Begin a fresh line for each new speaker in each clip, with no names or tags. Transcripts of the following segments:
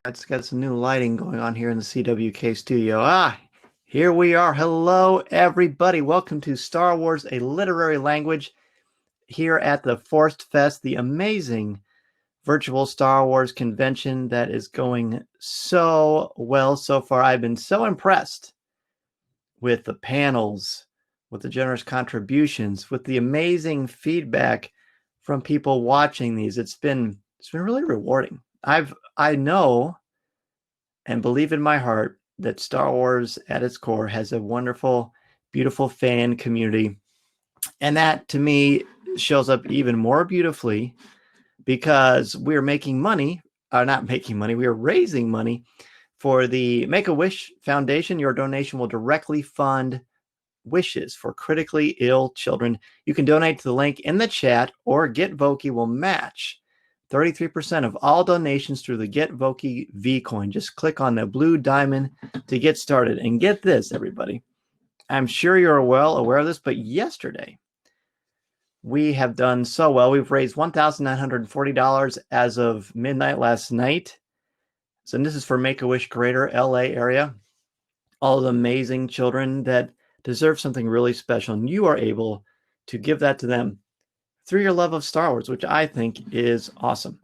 It's got some new lighting going on here in the CWK studio. Here we are. Hello, everybody. Welcome to Star Wars, a Literary Language here at the Forcefest, the amazing virtual Star Wars convention that is going so well so far. I've been so impressed with the panels, with the generous contributions, with the amazing feedback from people watching these. It's been really rewarding. I know and believe in my heart that Star Wars at its core has a wonderful, beautiful fan community. And that to me shows up even more beautifully because we're making money, not making money, we are raising money for the Make-A-Wish Foundation. Your donation will directly fund wishes for critically ill children. You can donate to the link in the chat, or Get Vokey will match 33% of all donations through the Get Vokey V coin. Just click on the blue diamond to get started. And get this, everybody. I'm sure you're well aware of this, but yesterday we have done so well. We've raised $1,940 as of midnight last night. So this is for Make-A-Wish Greater LA area. All the amazing children that deserve something really special. And you are able to give that to them through your love of Star Wars, which I think is awesome.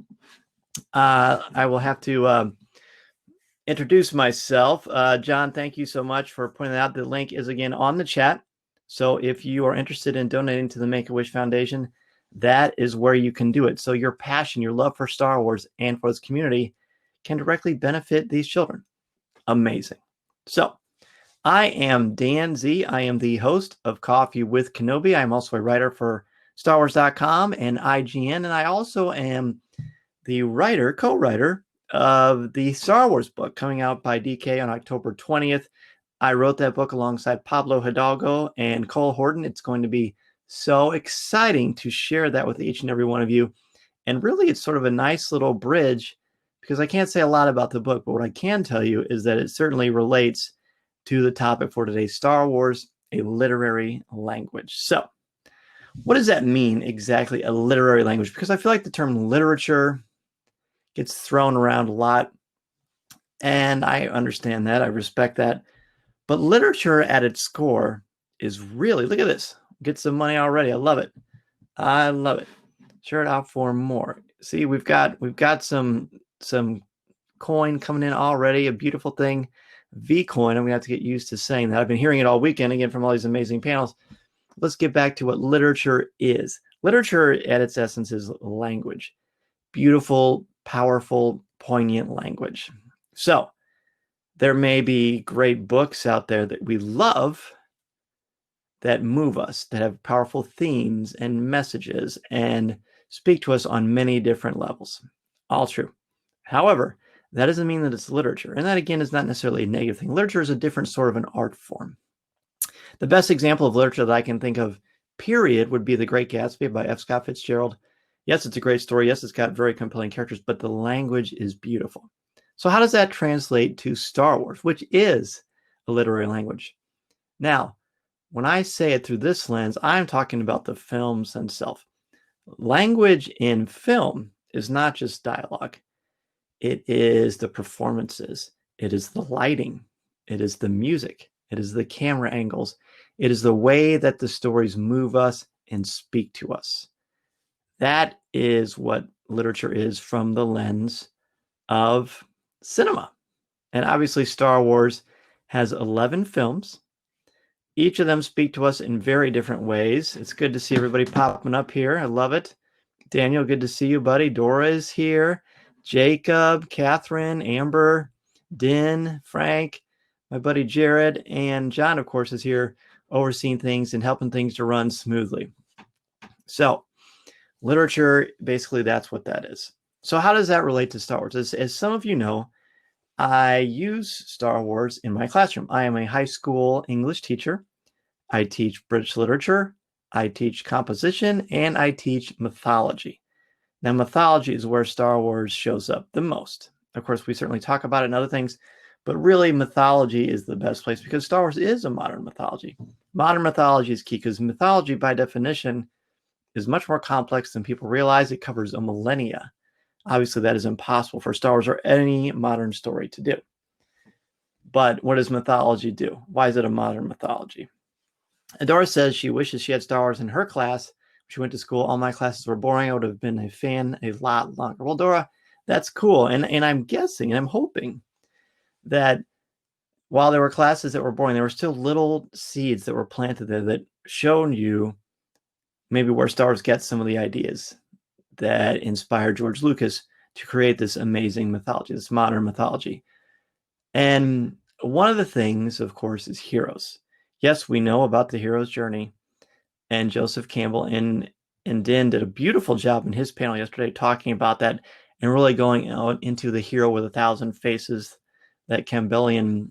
I will have to introduce myself. John, thank you so much for pointing out. The link is again on the chat. So if you are interested in donating to the Make-A-Wish Foundation, that is where you can do it. So your passion, your love for Star Wars and for this community can directly benefit these children. Amazing. So I am Dan Z. I am the host of Coffee with Kenobi. I'm also a writer for StarWars.com and IGN, and I also am the co-writer of the Star Wars book coming out by DK on October 20th. I wrote that book alongside Pablo Hidalgo and Cole Horton. It's going to be so exciting to share that with each and every one of you. And really, it's sort of a nice little bridge because I can't say a lot about the book, but what I can tell you is that it certainly relates to the topic for today, Star Wars, a literary language. So what does that mean exactly, a literary language? Because I feel like the term literature gets thrown around a lot, and I understand that. I respect that. But literature at its core is really, look at this, get some money already. I love it. I love it. Share it out for more. See, we've got some coin coming in already, a beautiful thing. V coin. I'm going to have to get used to saying that. I've been hearing it all weekend, again, from all these amazing panels. Let's get back to what literature is. Literature at its essence is language. Beautiful, powerful, poignant language. So there may be great books out there that we love that move us, that have powerful themes and messages and speak to us on many different levels. All true. However, that doesn't mean that it's literature. And that, again, is not necessarily a negative thing. Literature is a different sort of an art form. The best example of literature that I can think of, period, would be The Great Gatsby by F. Scott Fitzgerald. Yes, it's a great story. Yes, it's got very compelling characters, but the language is beautiful. So how does that translate to Star Wars, which is a literary language? Now, when I say it through this lens, I'm talking about the films themselves. Language in film is not just dialogue. It is the performances. It is the lighting. It is the music. It is the camera angles. It is the way that the stories move us and speak to us. That is what literature is from the lens of cinema. And obviously, Star Wars has 11 films. Each of them speak to us in very different ways. It's good to see everybody popping up here. I love it. Daniel, good to see you, buddy. Dora is here. Jacob, Catherine, Amber, Din, Frank, my buddy Jared, and John, of course, is here overseeing things and helping things to run smoothly. So literature, basically, that's what that is. So how does that relate to Star Wars? As some of you know, I use Star Wars in my classroom. I am a high school English teacher. I teach British literature, I teach composition, and I teach mythology. Now, mythology is where Star Wars shows up the most. Of course, we certainly talk about it and other things, but really mythology is the best place because Star Wars is a modern mythology. Modern mythology is key because mythology, by definition, is much more complex than people realize. It covers a millennia. Obviously, that is impossible for Star Wars or any modern story to do. But what does mythology do? Why is it a modern mythology? Adora says she wishes she had Star Wars in her class. She went to school. All my classes were boring. I would have been a fan a lot longer. Well, Dora, that's cool. And I'm guessing and I'm hoping that while there were classes that were boring, there were still little seeds that were planted there that showed you maybe where Star Wars gets some of the ideas that inspired George Lucas to create this amazing mythology, this modern mythology. And one of the things, of course, is heroes. Yes, we know about the hero's journey, and Joseph Campbell and Din did a beautiful job in his panel yesterday talking about that and really going out into the hero with 1,000 faces, that Campbellian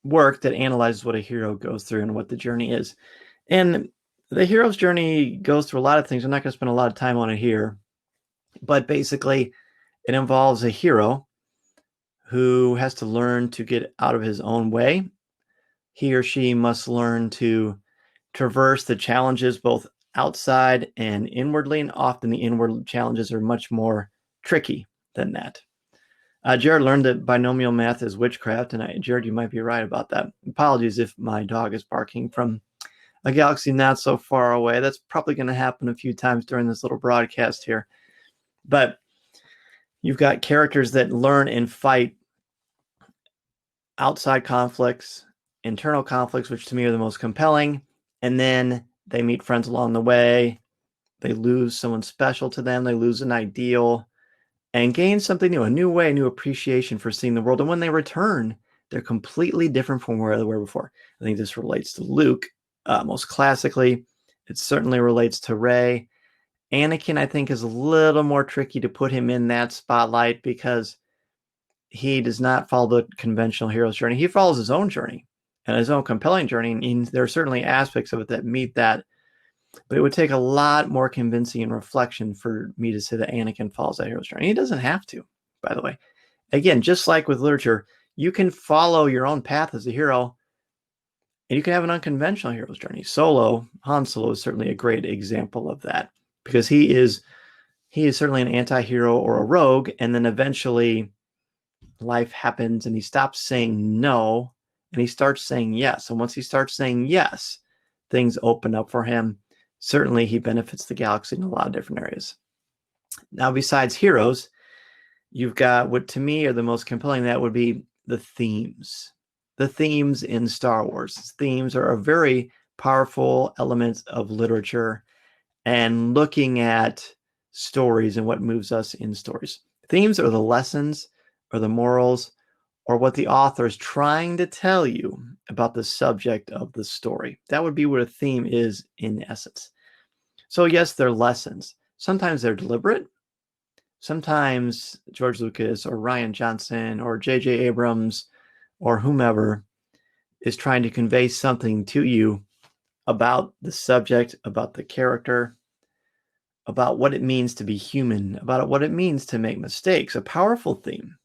work that analyzes what a hero goes through and what the journey is. And the hero's journey goes through a lot of things. I'm not going to spend a lot of time on it here, but basically it involves a hero who has to learn to get out of his own way. He or she must learn to traverse the challenges both outside and inwardly, and often the inward challenges are much more tricky than that. Jared learned that binomial math is witchcraft, and Jared, you might be right about that. Apologies if my dog is barking from a galaxy not so far away. That's probably going to happen a few times during this little broadcast here. But you've got characters that learn and fight outside conflicts, internal conflicts, which to me are the most compelling, and then they meet friends along the way. They lose someone special to them. They lose an ideal and gain something new, a new way, a new appreciation for seeing the world. And when they return, they're completely different from where they were before. I think this relates to Luke most classically. It certainly relates to Rey. Anakin, I think, is a little more tricky to put him in that spotlight because he does not follow the conventional hero's journey. He follows his own journey and his own compelling journey. And there are certainly aspects of it that meet that. But it would take a lot more convincing and reflection for me to say that Anakin follows that hero's journey. He doesn't have to, by the way. Again, just like with literature, you can follow your own path as a hero, and you can have an unconventional hero's journey. Han Solo is certainly a great example of that because he is certainly an anti-hero or a rogue, and then eventually life happens and he stops saying no and he starts saying yes. And once he starts saying yes, things open up for him. Certainly, he benefits the galaxy in a lot of different areas. Now, besides heroes, you've got what to me are the most compelling. That would be the themes. The themes in Star Wars. Themes are a very powerful element of literature and looking at stories and what moves us in stories. Themes are the lessons or the morals or what the author is trying to tell you about the subject of the story. That would be what a theme is in essence. So yes, they're lessons. Sometimes they're deliberate. Sometimes George Lucas or Rian Johnson or J.J. Abrams or whomever is trying to convey something to you about the subject, about the character, about what it means to be human, about what it means to make mistakes. A powerful theme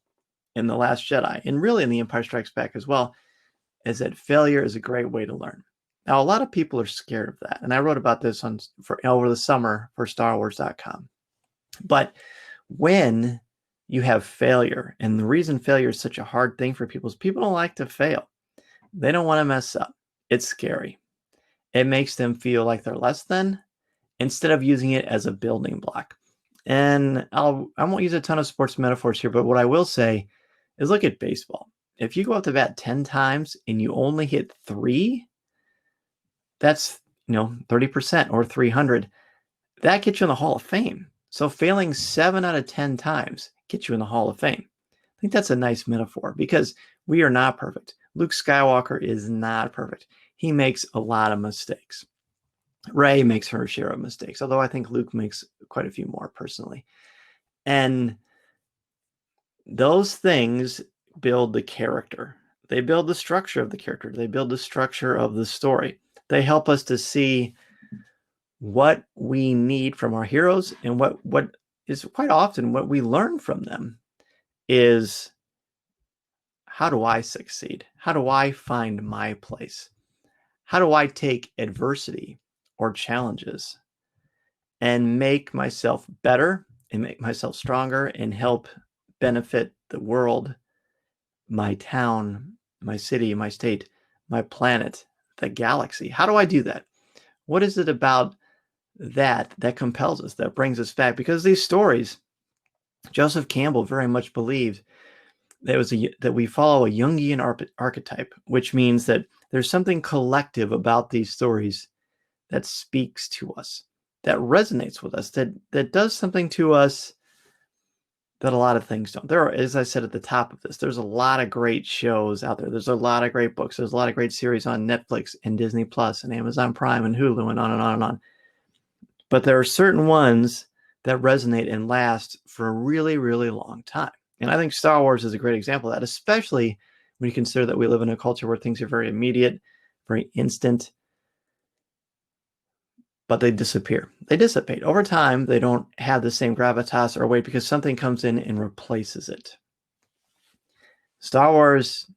in The Last Jedi, and really in The Empire Strikes Back as well, is that failure is a great way to learn. Now, a lot of people are scared of that, and I wrote about this over the summer for StarWars.com. But when you have failure, and the reason failure is such a hard thing for people is people don't like to fail. They don't want to mess up. It's scary. It makes them feel like they're less than instead of using it as a building block. And I won't use a ton of sports metaphors here, but what I will say is look at baseball. If you go up to bat 10 times and you only hit 3, that's 30% or 300. That gets you in the Hall of Fame. So failing 7 out of 10 times gets you in the Hall of Fame. I think that's a nice metaphor because we are not perfect. Luke Skywalker is not perfect. He makes a lot of mistakes. Rey makes her share of mistakes, although I think Luke makes quite a few more personally. And those things build the character. They build the structure of the character. They build the structure of the story. They help us to see what we need from our heroes, and what is quite often what we learn from them is, how do I succeed? How do I find my place? How do I take adversity or challenges and make myself better and make myself stronger and help benefit the world, my town, my city, my state, my planet, the galaxy. How do I do that? What is it about that compels us, that brings us back? Because these stories, Joseph Campbell very much believed that we follow a Jungian archetype, which means that there's something collective about these stories that speaks to us, that resonates with us, that does something to us that a lot of things don't. There are, as I said at the top of this, there's a lot of great shows out there. There's a lot of great books. There's a lot of great series on Netflix and Disney Plus and Amazon Prime and Hulu and on and on and on. But there are certain ones that resonate and last for a really, really long time. And I think Star Wars is a great example of that, especially when you consider that we live in a culture where things are very immediate, very instant, but they disappear. They dissipate. Over time, they don't have the same gravitas or weight because something comes in and replaces it. Star Wars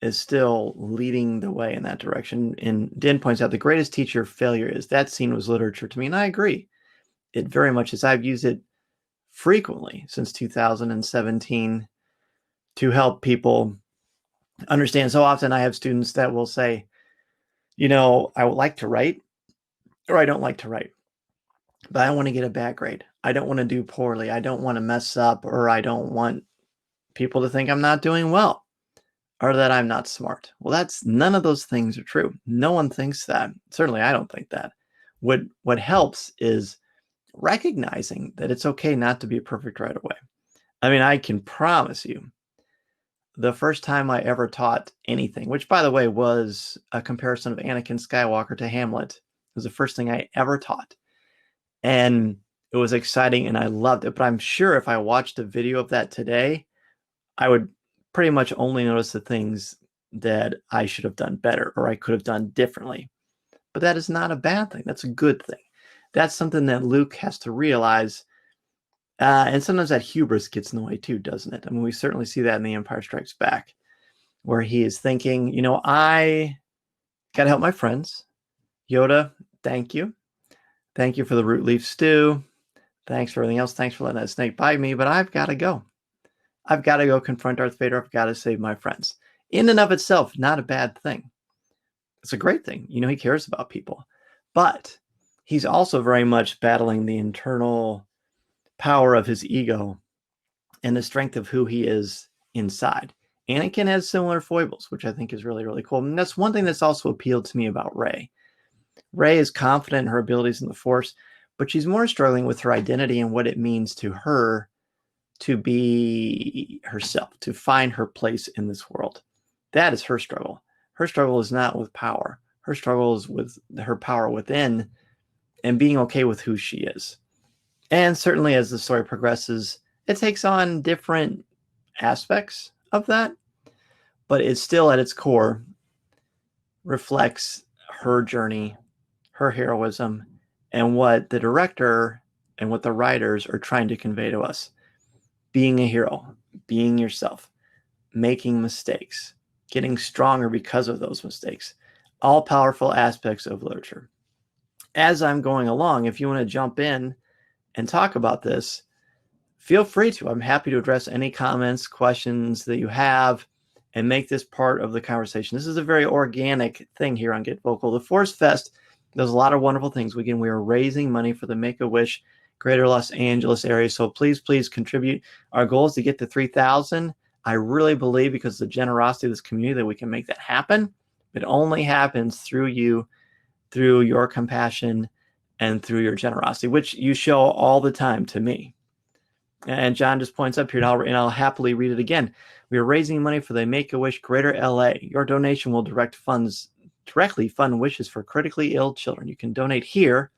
is still leading the way in that direction. And Dan points out the greatest teacher of failure is that scene was literature to me. And I agree. It very much is. I've used it frequently since 2017 to help people understand. So often I have students that will say, I would like to write, or I don't like to write, but I want to get a bad grade. I don't want to do poorly. I don't want to mess up, or I don't want people to think I'm not doing well, or that I'm not smart. Well, none of those things are true. No one thinks that. Certainly I don't think that. What helps is recognizing that it's okay not to be perfect right away. I mean, I can promise you, the first time I ever taught anything, which by the way was a comparison of Anakin Skywalker to Hamlet, was the first thing I ever taught. And it was exciting and I loved it. But I'm sure if I watched a video of that today, I would pretty much only notice the things that I should have done better or I could have done differently. But that is not a bad thing. That's a good thing. That's something that Luke has to realize. And sometimes that hubris gets in the way too, doesn't it? I mean, we certainly see that in The Empire Strikes Back, where he is thinking, I got to help my friends. Yoda, thank you. Thank you for the root leaf stew. Thanks for everything else. Thanks for letting that snake bite me, but I've got to go. I've got to go confront Darth Vader. I've got to save my friends. In and of itself, not a bad thing. It's a great thing. He cares about people. But he's also very much battling the internal power of his ego and the strength of who he is inside. Anakin has similar foibles, which I think is really, really cool. And that's one thing that's also appealed to me about Rey. Rey is confident in her abilities in the Force, but she's more struggling with her identity and what it means to her to be herself, to find her place in this world. That is her struggle. Her struggle is not with power. Her struggle is with her power within and being okay with who she is. And certainly as the story progresses, it takes on different aspects of that, but it still at its core reflects her journey, her heroism, and what the director and what the writers are trying to convey to us. Being a hero, being yourself, making mistakes, getting stronger because of those mistakes, all powerful aspects of literature. As I'm going along, if you want to jump in and talk about this, feel free to. I'm happy to address any comments, questions that you have, and make this part of the conversation. This is a very organic thing here on Get Vocal. The Forcefest does a lot of wonderful things. We are raising money for the Make-A-Wish Greater Los Angeles area. So please contribute. Our goal is to get to 3,000. I really believe because of the generosity of this community that we can make that happen. It only happens through you, through your compassion, and through your generosity, which you show all the time to me. And John just points up here, and I'll happily read it again. We are raising money for the Make-A-Wish Greater LA. Your donation will directly fund wishes for critically ill children. You can donate here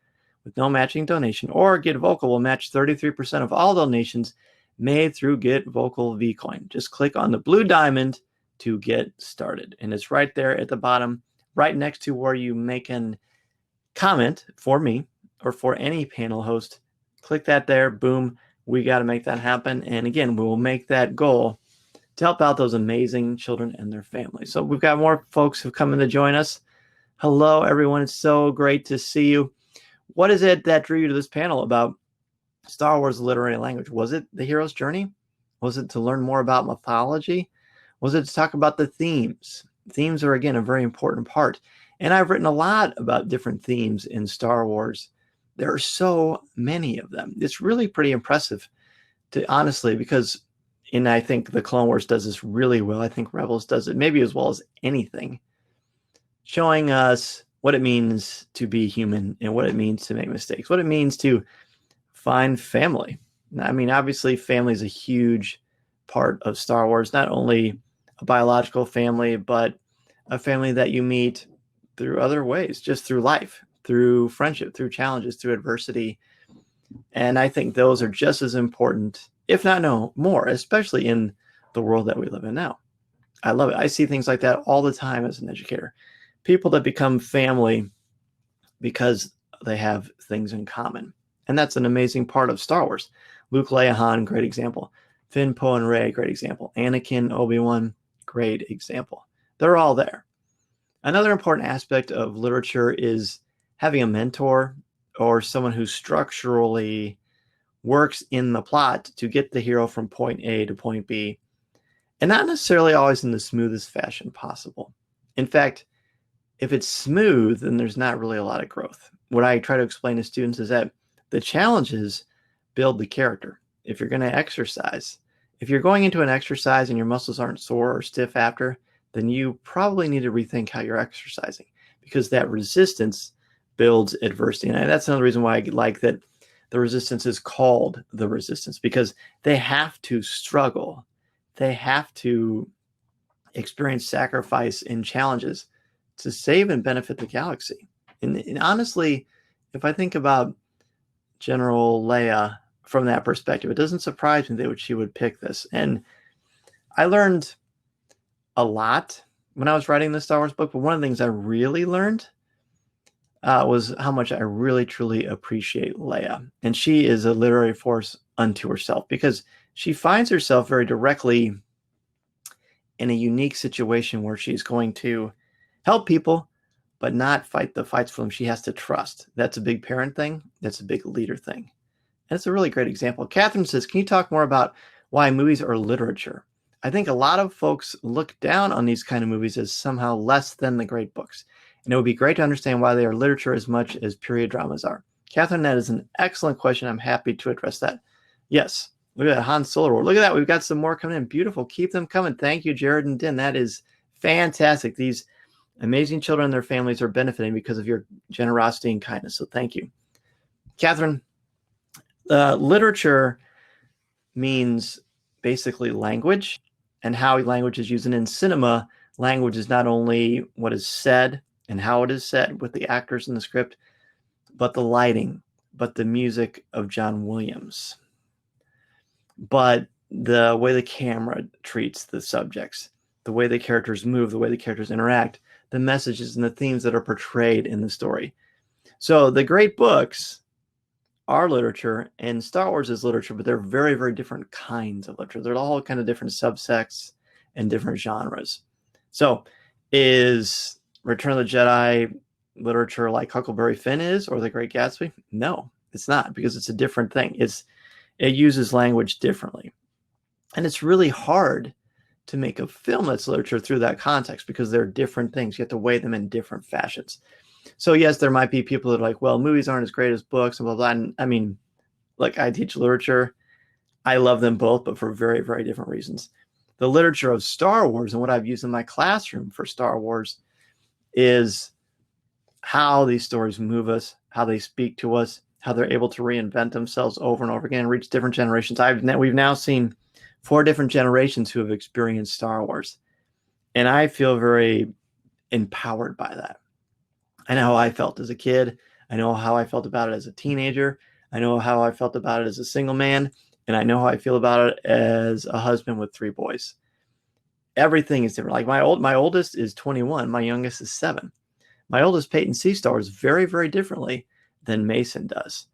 with no matching donation, or Get Vocal will match 33% of all donations made through Get Vocal Vcoin. Just click on the blue diamond to get started. And it's right there at the bottom, right next to where you make an comment for me or for any panel host. Click that there, boom, we got to make that happen. And again, we will make that goal to help out those amazing children and their families. So we've got more folks who've come in to join us. Hello, everyone. It's so great to see you. What is it that drew you to this panel about Star Wars literary language. Was it the hero's journey? Was it to learn more about mythology? Was it to talk about the themes? Themes are, again, a very important part. And I've written a lot about different themes in Star Wars. There are so many of them. It's really pretty impressive, to honestly, because, and I think the Clone Wars does this really well. I think Rebels does it maybe as well as anything, showing us what it means to be human and what it means to make mistakes, what it means to find family. I mean, obviously, family is a huge part of Star Wars, not only a biological family, but a family that you meet through other ways, just through life, through friendship, through challenges, through adversity. And I think those are just as important, if not no more, especially in the world that we live in now. I love it. I see things like that all the time as an educator. People that become family because they have things in common. And that's an amazing part of Star Wars. Luke, Leia, Han, great example. Finn, Poe, and Rey, great example. Anakin, Obi-Wan, great example. They're all there. Another important aspect of literature is having a mentor or someone who structurally works in the plot to get the hero from point A to point B, and not necessarily always in the smoothest fashion possible. In fact, if it's smooth, then there's not really a lot of growth. What I try to explain to students is that the challenges build the character. If you're going to exercise, if you're going into an exercise and your muscles aren't sore or stiff after, then you probably need to rethink how you're exercising, because that resistance builds adversity. And that's another reason why I like that the resistance is called the resistance, because they have to struggle. They have to experience sacrifice and challenges to save and benefit the galaxy. And honestly, if I think about General Leia from that perspective, it doesn't surprise me that she would pick this. And I learned a lot when I was writing the Star Wars book, but one of the things I really learned was how much I really, truly appreciate Leia. And she is a literary force unto herself, because she finds herself very directly in a unique situation where she's going to help people, but not fight the fights for them. She has to trust. That's a big parent thing. That's a big leader thing. And it's a really great example. Catherine says, can you talk more about why movies are literature? I think a lot of folks look down on these kind of movies as somehow less than the great books. And it would be great to understand why they are literature as much as period dramas are. Catherine, that is an excellent question. I'm happy to address that. Yes. Look at that Han Solo. Look at that. We've got some more coming in. Beautiful. Keep them coming. Thank you, Jared and Din. That is fantastic. These amazing children and their families are benefiting because of your generosity and kindness. So thank you. Catherine, literature means basically language and how language is used. And in cinema, language is not only what is said and how it is said with the actors in the script, but the lighting, but the music of John Williams, but the way the camera treats the subjects, the way the characters move, the way the characters interact, the messages and the themes that are portrayed in the story. So the great books are literature, and Star Wars is literature, but they're very, very different kinds of literature. They're all kind of different subsects and different genres. So is Return of the Jedi literature like Huckleberry Finn is, or The Great Gatsby? No, it's not, because it's a different thing. It uses language differently. And it's really hard to make a film that's literature through that context, because they're different things. You have to weigh them in different fashions. So yes, there might be people that are like, well, movies aren't as great as books and blah, blah. And I mean, like, I teach literature. I love them both, but for very, very different reasons. The literature of Star Wars and what I've used in my classroom for Star Wars is how these stories move us, how they speak to us, how they're able to reinvent themselves over and over again and reach different generations. We've now seen 4 different generations who have experienced Star Wars. And I feel very empowered by that. I know how I felt as a kid. I know how I felt about it as a teenager. I know how I felt about it as a single man. And I know how I feel about it as a husband with 3 boys. Everything is different. Like my oldest is 21. My youngest is 7. My oldest, Peyton, sees Star Wars very, very differently than Mason does.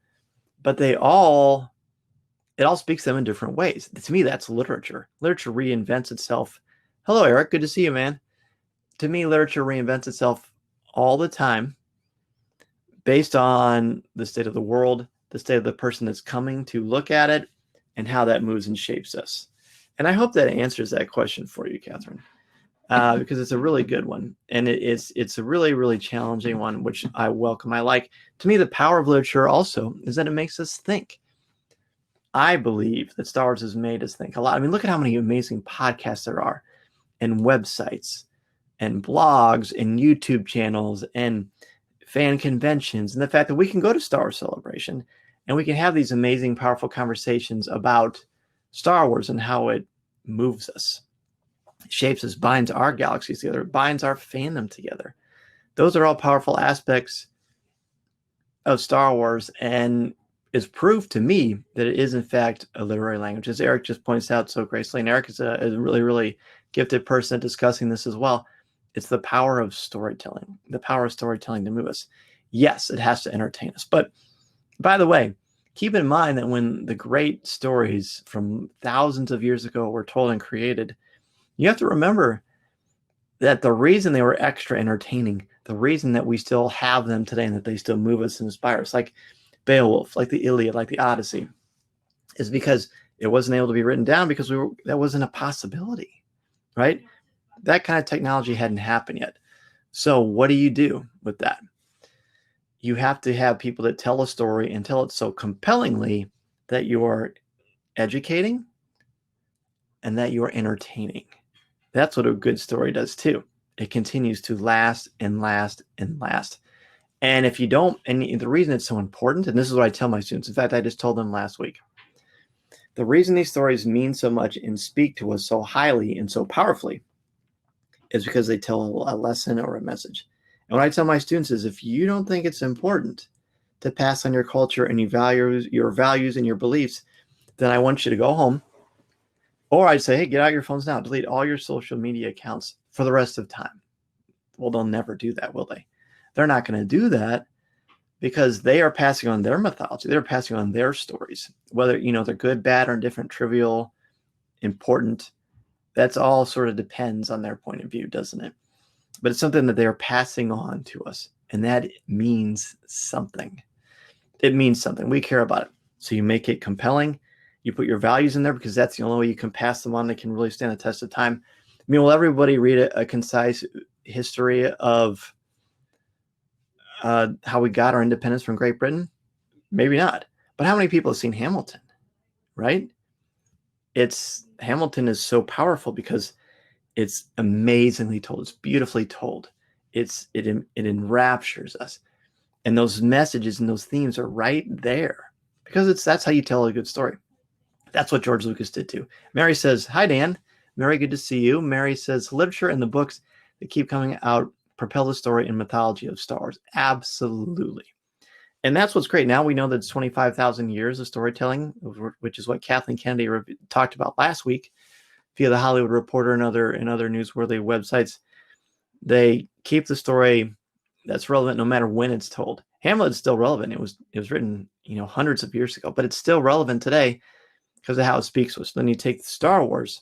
But it all speaks to them in different ways. To me, that's literature. Literature reinvents itself. Hello, Eric. Good to see you, man. To me, literature reinvents itself all the time based on the state of the world, the state of the person that's coming to look at it, and how that moves and shapes us. And I hope that answers that question for you, Catherine, because it's a really good one. And it's a really, really challenging one, which I welcome. I like. To me, the power of literature also is that it makes us think. I believe that Star Wars has made us think a lot. I mean, look at how many amazing podcasts there are, and websites, and blogs, and YouTube channels, and fan conventions, and the fact that we can go to Star Wars Celebration and we can have these amazing, powerful conversations about Star Wars and how it moves us, shapes us, binds our galaxies together, binds our fandom together. Those are all powerful aspects of Star Wars, and is proof to me that it is in fact a literary language, as Eric just points out so gracefully. And Eric is a really, really gifted person at discussing this as well. It's the power of storytelling, the power of storytelling to move us. Yes, it has to entertain us. But by the way, keep in mind that when the great stories from thousands of years ago were told and created, you have to remember that the reason they were extra entertaining, the reason that we still have them today and that they still move us and inspire us, like Beowulf, like the Iliad, like the Odyssey, is because it wasn't able to be written down because that wasn't a possibility, right? That kind of technology hadn't happened yet. So what do you do with that? You have to have people that tell a story and tell it so compellingly that you're educating and that you're entertaining. That's what a good story does too. It continues to last and last and last. And if you don't, and the reason it's so important, and this is what I tell my students, in fact, I just told them last week, the reason these stories mean so much and speak to us so highly and so powerfully is because they tell a lesson or a message. And what I tell my students is, if you don't think it's important to pass on your culture and your values and your beliefs, then I want you to go home. Or I'd say, hey, get out your phones now. Delete all your social media accounts for the rest of time. Well, they'll never do that, will they? They're not going to do that because they are passing on their mythology. They're passing on their stories, whether, they're good, bad, or indifferent, trivial, important. That's all sort of depends on their point of view, doesn't it? But it's something that they're passing on to us. And that means something. It means something. We care about it. So you make it compelling. You put your values in there because that's the only way you can pass them on. They can really stand the test of time. I mean, will everybody read a concise history of how we got our independence from Great Britain? Maybe not. But how many people have seen Hamilton, right? Hamilton is so powerful because it's amazingly told. It's beautifully told. It enraptures us. And those messages and those themes are right there because that's how you tell a good story. That's what George Lucas did too. Mary says, hi, Dan. Mary, good to see you. Mary says, literature and the books that keep coming out propel the story and mythology of Star Wars. Absolutely. And that's what's great. Now we know that it's 25,000 years of storytelling, which is what Kathleen Kennedy talked about last week via the Hollywood Reporter and other newsworthy websites. They keep the story that's relevant no matter when it's told. Hamlet's still relevant. It was written, hundreds of years ago, but it's still relevant today because of how it speaks to us. Then you take Star Wars,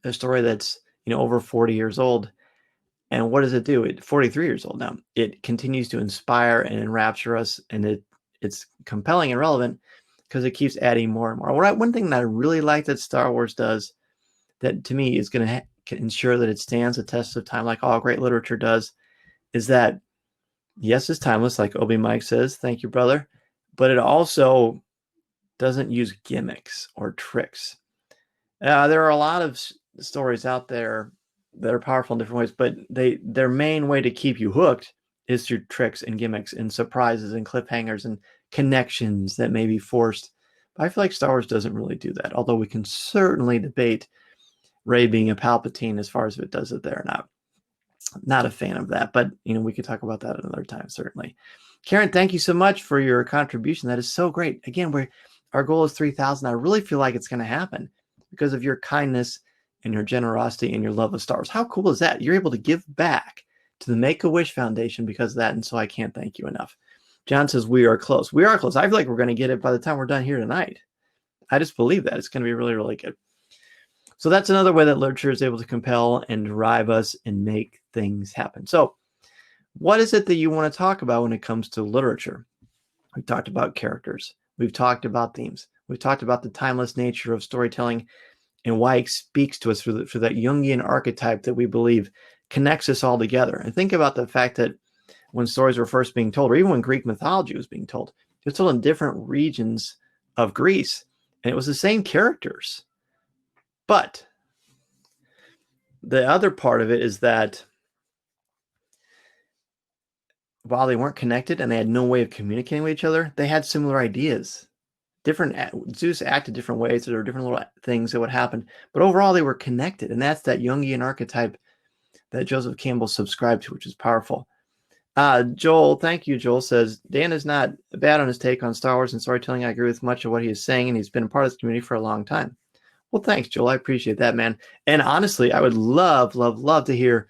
a story that's, over 40 years old. And what does it do? It's 43 years old now. It continues to inspire and enrapture us, and it's compelling and relevant because it keeps adding more and more. One thing that I really like that Star Wars does that to me is going to ensure that it stands the test of time, like all great literature does, is that, yes, it's timeless, like Obi Mike says, thank you, brother, but it also doesn't use gimmicks or tricks. There are a lot of stories out there that are powerful in different ways, but their main way to keep you hooked is through tricks and gimmicks and surprises and cliffhangers and connections that may be forced. But I feel like Star Wars doesn't really do that, although we can certainly debate Rey being a Palpatine as far as if it does it there or not. Not a fan of that, but we could talk about that another time, certainly. Karen, thank you so much for your contribution. That is so great. Again, our goal is 3,000. I really feel like it's going to happen because of your kindness and your generosity and your love of Star Wars. How cool is that? You're able to give back to the Make-A-Wish Foundation because of that, and so I can't thank you enough. John says, we are close. We are close. I feel like we're going to get it by the time we're done here tonight. I just believe that. It's going to be really, really good. So that's another way that literature is able to compel and drive us and make things happen. So what is it that you want to talk about when it comes to literature? We've talked about characters. We've talked about themes. We've talked about the timeless nature of storytelling and why it speaks to us through that Jungian archetype that we believe connects us all together. And think about the fact that when stories were first being told, or even when Greek mythology was being told, it was told in different regions of Greece, and it was the same characters. But the other part of it is that while they weren't connected and they had no way of communicating with each other, they had similar ideas. Zeus acted different ways. There were different little things that would happen, but overall they were connected, and that's that Jungian archetype that Joseph Campbell subscribed to, which is powerful. Joel, thank you. Joel says, Dan is not bad on his take on Star Wars and storytelling. I agree with much of what he is saying, and he's been a part of this community for a long time. Well, thanks, Joel. I appreciate that, man. And honestly, I would love to hear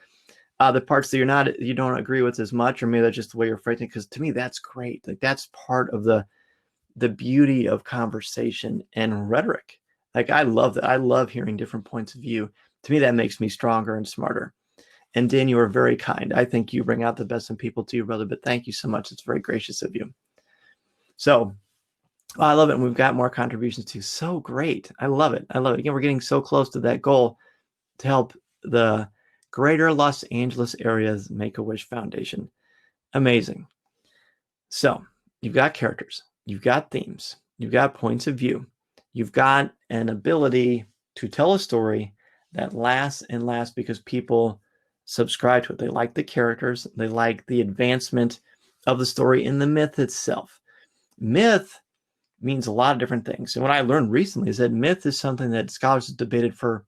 the parts that you don't agree with as much, or maybe that's just the way you're phrasing it, because to me, that's great. Like, that's part of the beauty of conversation and rhetoric. Like, I love that. I love hearing different points of view. To me, that makes me stronger and smarter. And Dan, you are very kind. I think you bring out the best in people too, brother, but thank you so much. It's very gracious of you. So I love it. And we've got more contributions too. So great. I love it. I love it. Again, we're getting so close to that goal to help the Greater Los Angeles Area's Make-A-Wish Foundation. Amazing. So you've got characters, you've got themes, you've got points of view, you've got an ability to tell a story that lasts and lasts because people subscribe to it. They like the characters, they like the advancement of the story in the myth itself. Myth means a lot of different things. And what I learned recently is that myth is something that scholars have debated for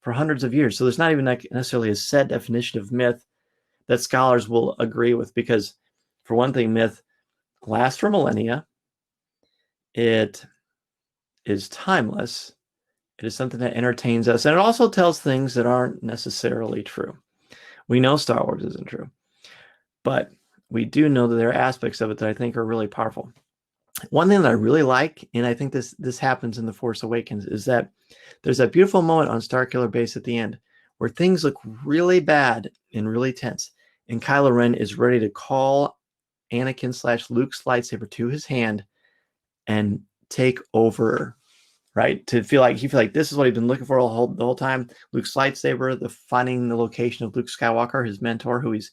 hundreds of years. So there's not even necessarily a set definition of myth that scholars will agree with, because for one thing, myth lasts for millennia. It is timeless. It is something that entertains us. And it also tells things that aren't necessarily true. We know Star Wars isn't true, but we do know that there are aspects of it that I think are really powerful. One thing that I really like, and I think this happens in The Force Awakens, is that there's that beautiful moment on Starkiller Base at the end where things look really bad and really tense, and Kylo Ren is ready to call Anakin/Luke's lightsaber to his hand and take over, right? He feel like this is what he's been looking for the whole time. Luke's lightsaber, finding the location of Luke Skywalker, his mentor, who he's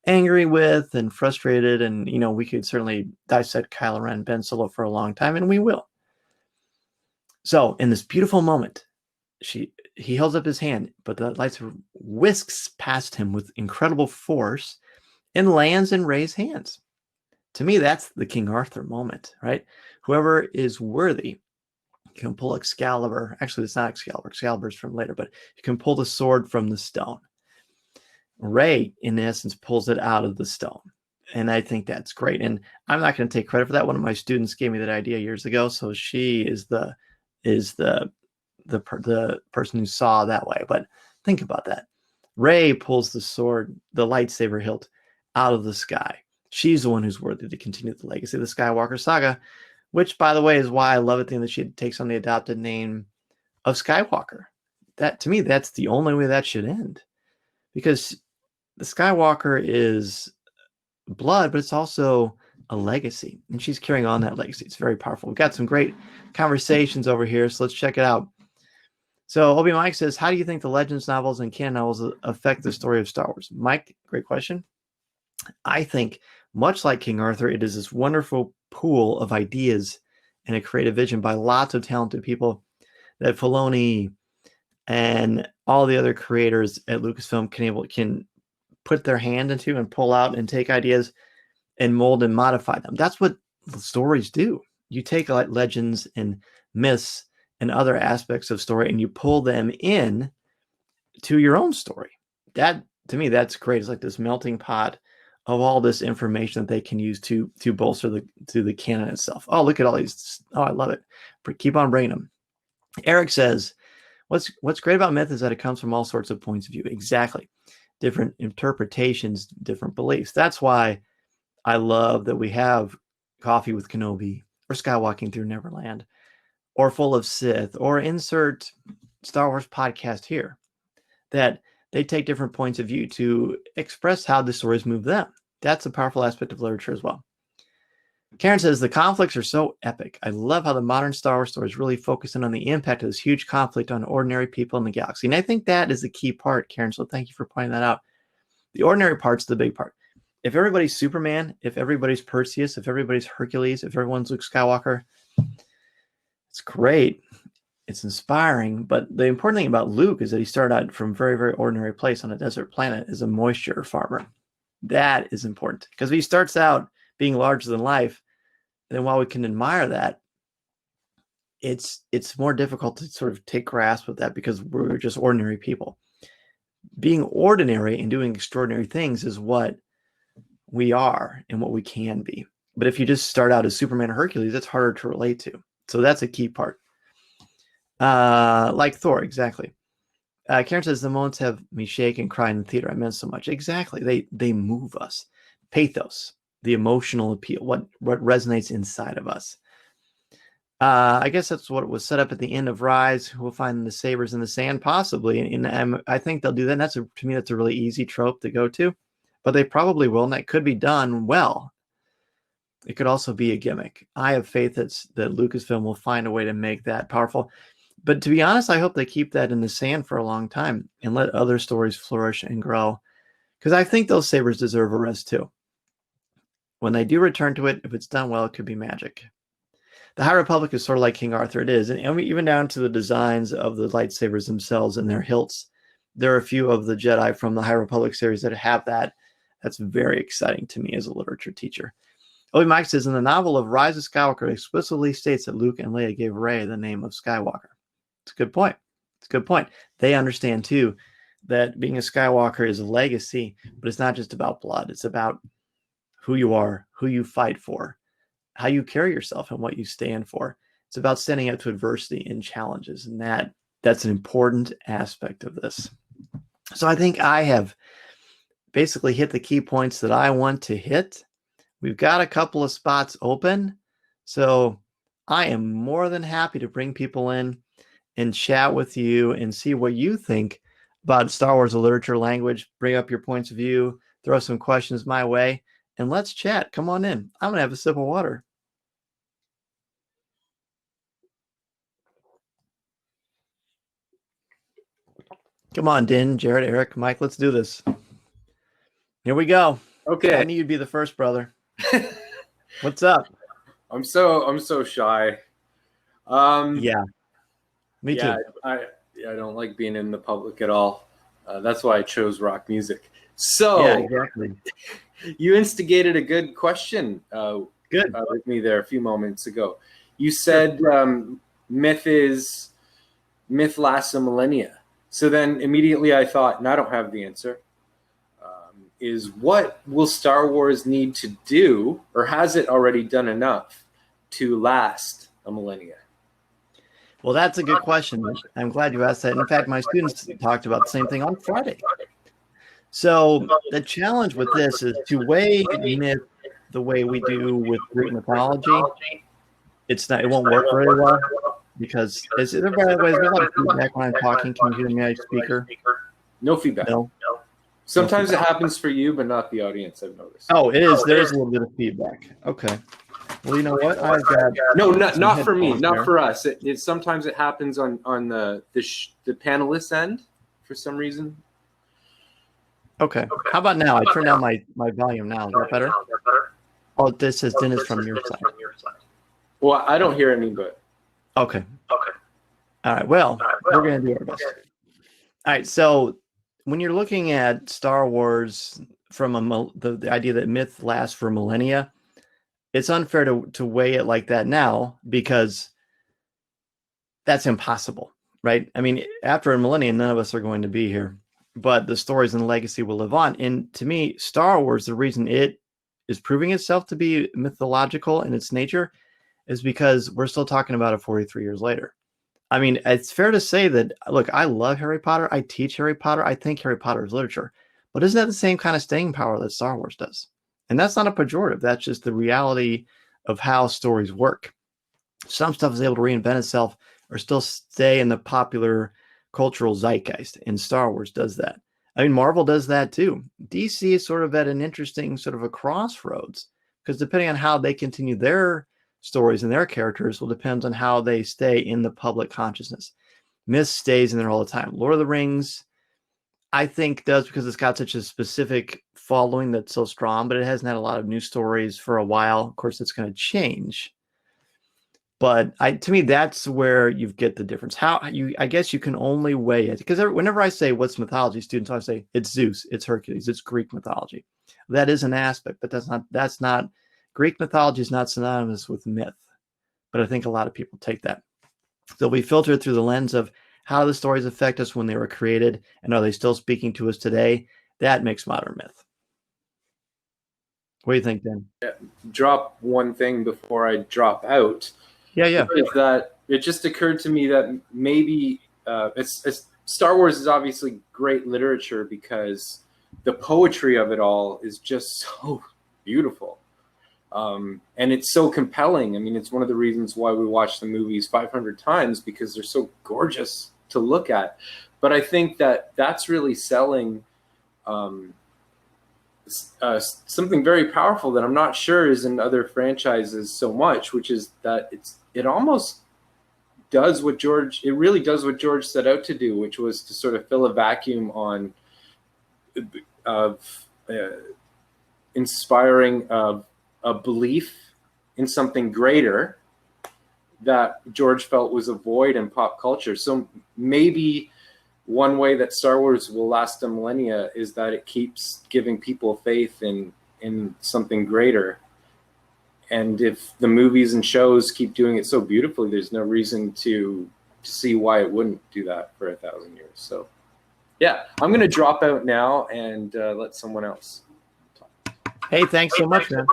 angry with and frustrated. And, we could certainly dissect Kylo Ren, Ben Solo for a long time, and we will. So in this beautiful moment, he holds up his hand, but the lightsaber whisks past him with incredible force and lands in Rey's hands. To me, that's the King Arthur moment, right? Whoever is worthy can pull Excalibur. Actually, it's not Excalibur. Excalibur's from later, but you can pull the sword from the stone. Rey, in essence, pulls it out of the stone. And I think that's great. And I'm not going to take credit for that. One of my students gave me that idea years ago. So she is the person who saw that way. But think about that. Rey pulls the sword, the lightsaber hilt, out of the sky. She's the one who's worthy to continue the legacy of the Skywalker saga, which, by the way, is why I love it that she takes on the adopted name of Skywalker. That, to me, that's the only way that should end. Because the Skywalker is blood, but it's also a legacy. And she's carrying on that legacy. It's very powerful. We've got some great conversations over here, so let's check it out. So Obi Mike says, how do you think the Legends novels and canon novels affect the story of Star Wars? Mike, great question. I think, much like King Arthur, it is this wonderful pool of ideas and a creative vision by lots of talented people that Filoni and all the other creators at Lucasfilm can put their hand into and pull out and take ideas and mold and modify them. That's what stories do. You take like legends and myths and other aspects of story and you pull them in to your own story. That, to me, that's great. It's like this melting pot of all this information that they can use to bolster the canon itself. Oh, look at all these. Oh, I love it. Keep on bringing them. Eric says, what's great about myth is that it comes from all sorts of points of view. Exactly. Different interpretations, different beliefs. That's why I love that we have Coffee with Kenobi or Skywalking Through Neverland or Full of Sith or insert Star Wars podcast here, that they take different points of view to express how the stories move them. That's a powerful aspect of literature as well. Karen says the conflicts are so epic. I love how the modern Star Wars stories really focus in on the impact of this huge conflict on ordinary people in the galaxy. And I think that is the key part, Karen. So thank you for pointing that out. The ordinary part's the big part. If everybody's Superman, if everybody's Perseus, if everybody's Hercules, if everyone's Luke Skywalker, it's great. It's inspiring. But the important thing about Luke is that he started out from a very, very ordinary place on a desert planet as a moisture farmer. That is important because if he starts out being larger than life, then while we can admire that, it's more difficult to sort of take grasp of that because we're just ordinary people. Being ordinary and doing extraordinary things is what we are and what we can be. But if you just start out as Superman or Hercules, it's harder to relate to. So that's a key part. Like Thor, exactly. Karen says the moments have me shake and cry in the theater. I meant so much. Exactly. They move us. Pathos, the emotional appeal, what resonates inside of us. I guess that's what was set up at the end of Rise. We'll find the sabers in the sand, possibly. And I think they'll do that. And to me, that's a really easy trope to go to. But they probably will, and that could be done well. It could also be a gimmick. I have faith that Lucasfilm will find a way to make that powerful. But to be honest, I hope they keep that in the sand for a long time and let other stories flourish and grow. Because I think those sabers deserve a rest too. When they do return to it, if it's done well, it could be magic. The High Republic is sort of like King Arthur. It is. And even down to the designs of the lightsabers themselves and their hilts. There are a few of the Jedi from the High Republic series that have that. That's very exciting to me as a literature teacher. Obi Mike says, in the novel of Rise of Skywalker, it explicitly states that Luke and Leia gave Rey the name of Skywalker. It's a good point. It's a good point. They understand, too, that being a Skywalker is a legacy, but it's not just about blood. It's about who you are, who you fight for, how you carry yourself, and what you stand for. It's about standing up to adversity and challenges, and that's an important aspect of this. So I think I have basically hit the key points that I want to hit. We've got a couple of spots open, so I am more than happy to bring people in and chat with you and see what you think about Star Wars literature language. Bring up your points of view, throw some questions my way, and let's chat. Come on in. I'm going to have a sip of water. Come on, Din, Jared, Eric, Mike, let's do this. Here we go.
Okay.
I knew you'd be the first, brother. What's up?
I'm so shy.
Yeah. Me too.
I don't like being in the public at all. That's why I chose rock music. So
yeah, exactly.
You instigated a good question
Good.
With me there a few moments ago. You said myth lasts a millennia. So then immediately I thought, and I don't have the answer, is what will Star Wars need to do, or has it already done enough to last a millennia?
Well, that's a good question. I'm glad you asked that. In fact, my students talked about the same thing on Friday. So the challenge with this is to weigh myth the way we do with Greek mythology. It won't work very well because there's a lot of feedback when I'm talking. Can you hear me, speaker?
No feedback.
No.
Sometimes it happens for you, but not the audience, I've noticed.
Oh, it is. There is a little bit of feedback. Okay. Well, you know what? I've got
not for me, not for us. Sometimes it happens on the panelist end for some reason.
Okay. How about now? I turned down my volume now. Is that better? Oh, this says Dennis from your side.
Well, I don't hear any, but.
Okay. All right. Well, we're going to do our best. All right. So when you're looking at Star Wars from the idea that myth lasts for millennia, it's unfair to weigh it like that now because that's impossible, right? I mean, after a millennia, none of us are going to be here, but the stories and the legacy will live on. And to me, Star Wars, the reason it is proving itself to be mythological in its nature is because we're still talking about it 43 years later. I mean, it's fair to say that, look, I love Harry Potter. I teach Harry Potter. I think Harry Potter is literature. But isn't that the same kind of staying power that Star Wars does? And that's not a pejorative. That's just the reality of how stories work. Some stuff is able to reinvent itself or still stay in the popular cultural zeitgeist. And Star Wars does that. I mean, Marvel does that too. DC is sort of at an interesting sort of a crossroads because depending on how they continue their stories and their characters will depend on how they stay in the public consciousness. Myth stays in there all the time. Lord of the Rings, I think, does because it's got such a specific following that's so strong, but it hasn't had a lot of new stories for a while. Of course, it's going to change. But to me, that's where you get the difference. I guess you can only weigh it because whenever I say what's mythology, students always say it's Zeus, it's Hercules, it's Greek mythology. That is an aspect, but that's not Greek mythology is not synonymous with myth. But I think a lot of people take that. So we filter it through the lens of how the stories affect us when they were created, and are they still speaking to us today? That makes modern myth. What do you think, Dan?
Drop one thing before I drop out.
Yeah.
Is that it just occurred to me that maybe Star Wars is obviously great literature because the poetry of it all is just so beautiful. And it's so compelling. I mean, it's one of the reasons why we watch the movies 500 times because they're so gorgeous to look at. But I think that that's really selling something very powerful that I'm not sure is in other franchises so much, which is that it almost does what George set out to do, which was to sort of fill a vacuum of inspiring a belief in something greater that George felt was a void in pop culture. So maybe one way that Star Wars will last a millennia is that it keeps giving people faith in something greater. And if the movies and shows keep doing it so beautifully, there's no reason to see why it wouldn't do that for 1,000 years. So, yeah, I'm going to drop out now and let someone else talk.
Hey, thanks so much, man.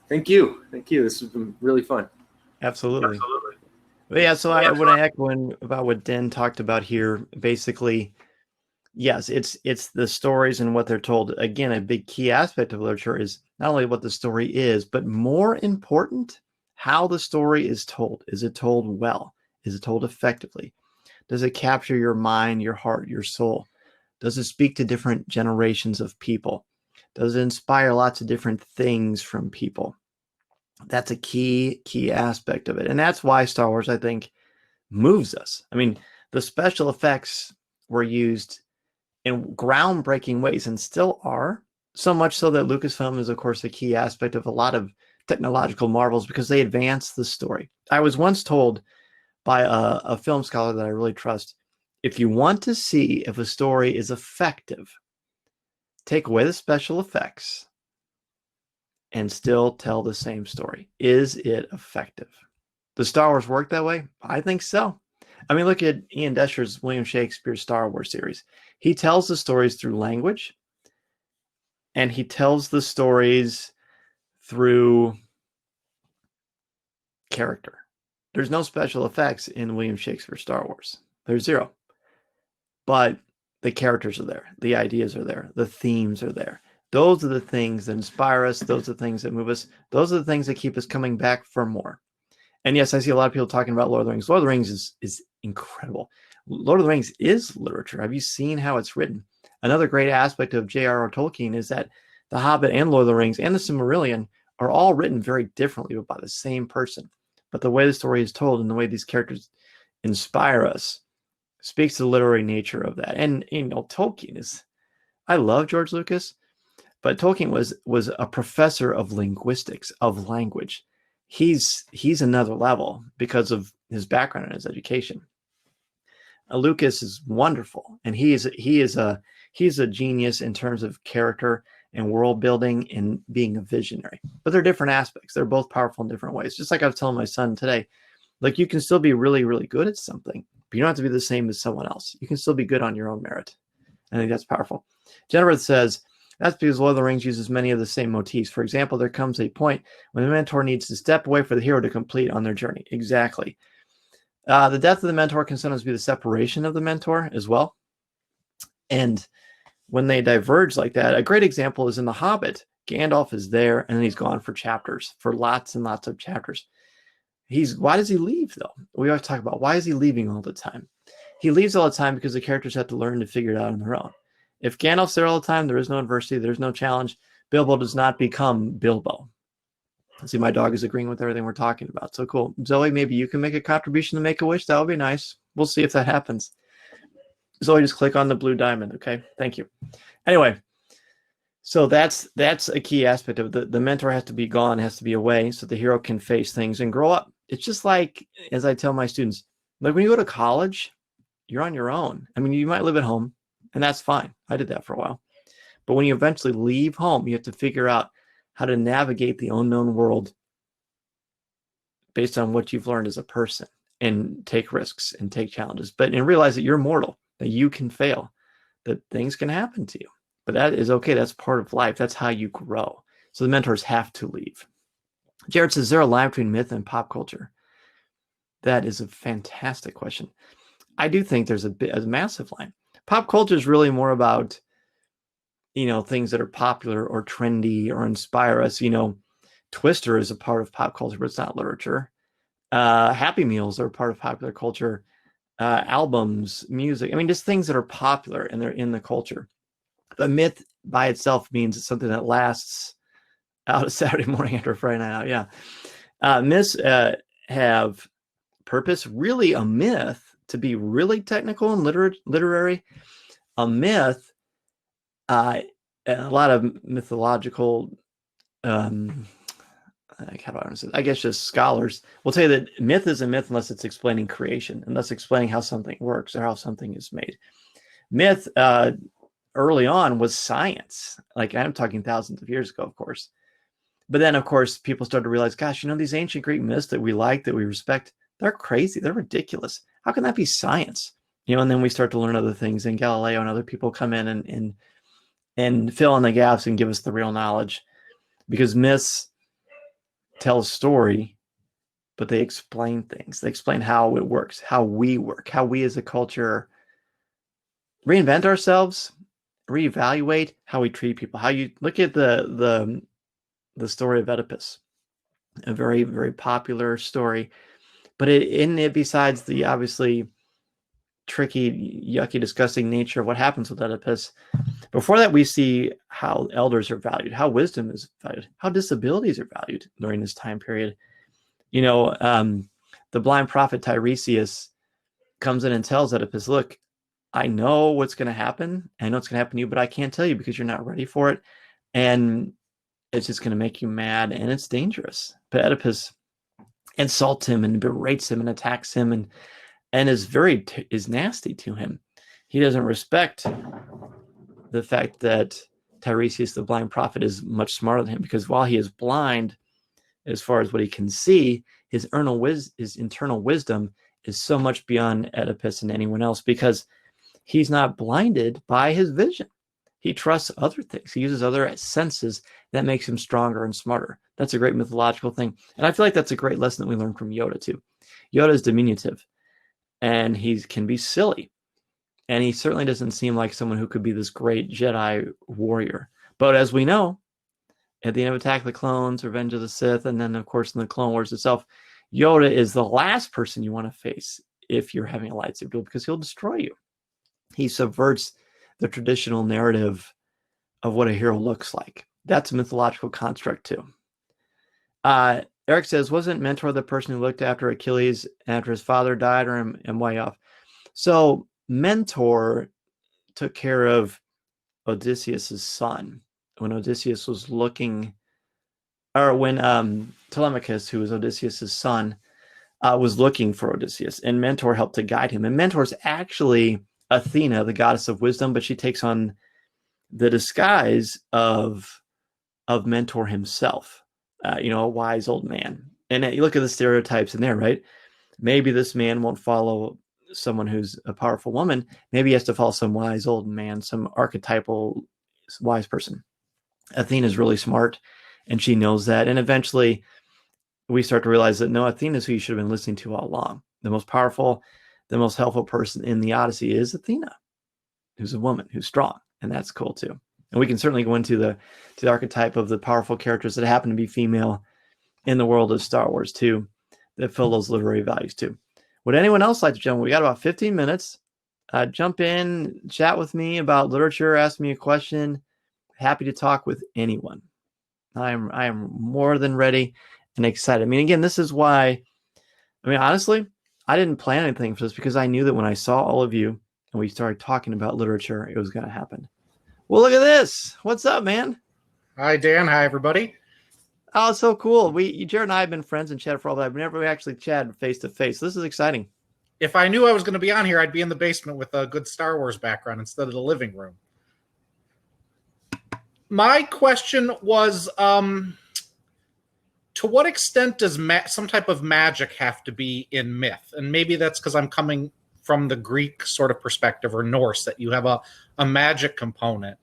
Thank you. This has been really fun.
Absolutely. But yeah, so I want to echo about what Den talked about here. Basically, yes, it's the stories and what they're told. Again, a big key aspect of literature is not only what the story is, but more important, how the story is told. Is it told well? Is it told effectively? Does it capture your mind, your heart, your soul? Does it speak to different generations of people? Does it inspire lots of different things from people? That's a key aspect of it. And that's why Star Wars, I think, moves us. I mean, the special effects were used in groundbreaking ways and still are, so much so that Lucasfilm is, of course, a key aspect of a lot of technological marvels because they advance the story. I was once told by a film scholar that I really trust, if you want to see if a story is effective, take away the special effects and still tell the same story. Is it effective? Does Star Wars work that way? I think so. I mean, look at Ian Desher's William Shakespeare's Star Wars series. He tells the stories through language, and he tells the stories through character. There's no special effects in William Shakespeare's Star Wars. There's zero. But the characters are there. The ideas are there. The themes are there. Those are the things that inspire us. Those are the things that move us. Those are the things that keep us coming back for more. And yes, I see a lot of people talking about Lord of the Rings. Lord of the Rings is incredible. Lord of the Rings is literature. Have you seen how it's written? Another great aspect of J.R.R. Tolkien is that The Hobbit and Lord of the Rings and The Silmarillion are all written very differently, but by the same person. But the way the story is told and the way these characters inspire us speaks to the literary nature of that. And, Tolkien is, I love George Lucas, but Tolkien was a professor of linguistics, of language. He's another level because of his background and his education. Lucas is wonderful, and he's a genius in terms of character and world building and being a visionary. But they're different aspects. They're both powerful in different ways. Just like I was telling my son today, like you can still be really, really good at something, but you don't have to be the same as someone else. You can still be good on your own merit. I think that's powerful. Jennifer says, that's because Lord of the Rings uses many of the same motifs. For example, there comes a point when the mentor needs to step away for the hero to complete on their journey. Exactly. The death of the mentor can sometimes be the separation of the mentor as well. And when they diverge like that, a great example is in The Hobbit. Gandalf is there, and then he's gone for chapters, for lots and lots of chapters. Why does he leave, though? We always talk about why is he leaving all the time? He leaves all the time because the characters have to learn to figure it out on their own. If Gandalf's there all the time, there is no adversity, there's no challenge. Bilbo does not become Bilbo. See, my dog is agreeing with everything we're talking about. So cool. Zoe, maybe you can make a contribution to Make-A-Wish. That would be nice. We'll see if that happens. Zoe, just click on the blue diamond. Okay. Thank you. Anyway, so that's a key aspect of the mentor has to be gone, has to be away so the hero can face things and grow up. It's just like, as I tell my students, like when you go to college, you're on your own. I mean, you might live at home, and that's fine. I did that for a while. But when you eventually leave home, you have to figure out how to navigate the unknown world based on what you've learned as a person, and take risks and take challenges, and realize that you're mortal, that you can fail, that things can happen to you. But that is okay. That's part of life. That's how you grow. So the mentors have to leave. Jared says, is there a line between myth and pop culture? That is a fantastic question. I do think there's a massive line. Pop culture is really more about, things that are popular or trendy or inspire us. Twister is a part of pop culture, but it's not literature. Happy Meals are part of popular culture. Albums, music. I mean, just things that are popular and they're in the culture. But myth by itself means it's something that lasts out of Saturday morning after Friday night out. Yeah. Myths have purpose. Really, a myth, to be really technical and literary, a myth, a lot of mythological, how do I understand? I guess just scholars will tell you that myth is a myth unless it's explaining creation, unless explaining how something works or how something is made. Myth, early on, was science. Like, I'm talking thousands of years ago, of course. But then, of course, people started to realize, gosh, these ancient Greek myths that we like, that we respect, they're crazy. They're ridiculous. How can that be science? And then we start to learn other things, and Galileo and other people come in and fill in the gaps and give us the real knowledge. Because myths tell a story, but they explain things. They explain how it works, how we work, how we as a culture reinvent ourselves, reevaluate how we treat people. How you look at the story of Oedipus, a very, very popular story, but in it, besides the obviously tricky, yucky, disgusting nature of what happens with Oedipus, before that, we see how elders are valued, how wisdom is valued, how disabilities are valued during this time period. The blind prophet Tiresias comes in and tells Oedipus, look, I know what's going to happen. I know it's going to happen to you, but I can't tell you because you're not ready for it. And it's just going to make you mad, and it's dangerous. But Oedipus insults him and berates him and attacks him and is nasty to him. He doesn't respect the fact that Tiresias, the blind prophet, is much smarter than him, because while he is blind, as far as what he can see, his internal wisdom is so much beyond Oedipus and anyone else, because he's not blinded by his vision. He trusts other things. He uses other senses that makes him stronger and smarter. That's a great mythological thing. And I feel like that's a great lesson that we learn from Yoda too. Yoda is diminutive, and he can be silly. And he certainly doesn't seem like someone who could be this great Jedi warrior. But as we know, at the end of Attack of the Clones, Revenge of the Sith, and then, of course, in the Clone Wars itself, Yoda is the last person you want to face if you're having a lightsaber duel, because he'll destroy you. He subverts the traditional narrative of what a hero looks like. That's a mythological construct, too. Eric says, wasn't Mentor the person who looked after Achilles after his father died, or am way off? So Mentor took care of Odysseus's son when Odysseus was looking, or when Telemachus, who was Odysseus's son, was looking for Odysseus, and Mentor helped to guide him. And Mentor's actually Athena, the goddess of wisdom, but she takes on the disguise of Mentor himself, a wise old man. And you look at the stereotypes in there, right? Maybe this man won't follow someone who's a powerful woman. Maybe he has to follow some wise old man, some archetypal wise person. Athena's really smart, and she knows that. And eventually we start to realize that no, Athena's who you should have been listening to all along. The most powerful, the most helpful person in the Odyssey is Athena, who's a woman, who's strong. And that's cool too. And we can certainly go into the archetype of the powerful characters that happen to be female in the world of Star Wars too, that fill those literary values too. Would anyone else like to jump in? We got about 15 minutes. Jump in, chat with me about literature, ask me a question. Happy to talk with anyone. I am more than ready and excited. I mean, again, this is why. I mean, honestly, I didn't plan anything for this because I knew that when I saw all of you and we started talking about literature, it was going to happen. Well, look at this. What's up, man?
Hi, Dan. Hi, everybody.
Oh, it's so cool. Jared and I have been friends and chatted for all that. I've never actually chatted face to face. This is exciting.
If I knew I was going to be on here, I'd be in the basement with a good Star Wars background instead of the living room. My question was, to what extent does some type of magic have to be in myth? And maybe that's because I'm coming from the Greek sort of perspective, or Norse, that you have a magic component.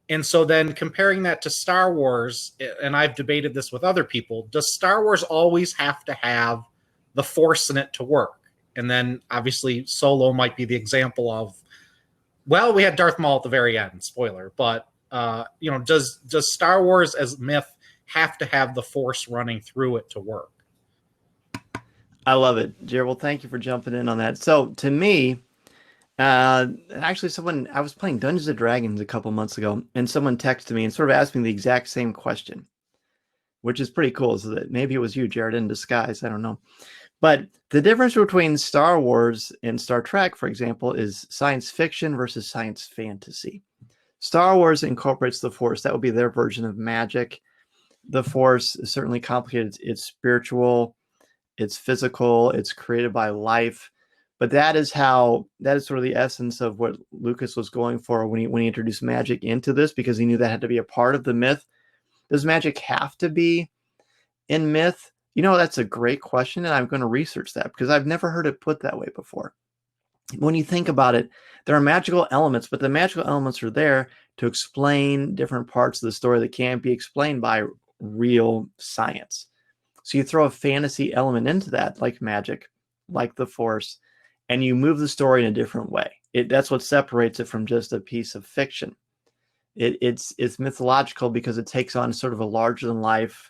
And so then comparing that to Star Wars, and I've debated this with other people, does Star Wars always have to have the Force in it to work? And then obviously Solo might be the example of, well, we had Darth Maul at the very end, spoiler, but does Star Wars as myth have to have the Force running through it to work?
I love it, Jared. Well, thank you for jumping in on that. So to me, actually, I was playing Dungeons and Dragons a couple months ago, and someone texted me and sort of asked me the exact same question, which is pretty cool. So that maybe it was you, Jared, in disguise. I don't know. But the difference between Star Wars and Star Trek, for example, is science fiction versus science fantasy. Star Wars incorporates the Force. That would be their version of magic. The Force is certainly complicated. It's spiritual, it's physical, it's created by life. But that is sort of the essence of what Lucas was going for when he introduced magic into this, because he knew that had to be a part of the myth. Does magic have to be in myth? That's a great question, and I'm going to research that because I've never heard it put that way before. When you think about it, there are magical elements, but the magical elements are there to explain different parts of the story that can't be explained by real science. So you throw a fantasy element into that, like magic, like the Force, and you move the story in a different way. That's what separates it from just a piece of fiction. It's mythological because it takes on sort of a larger than life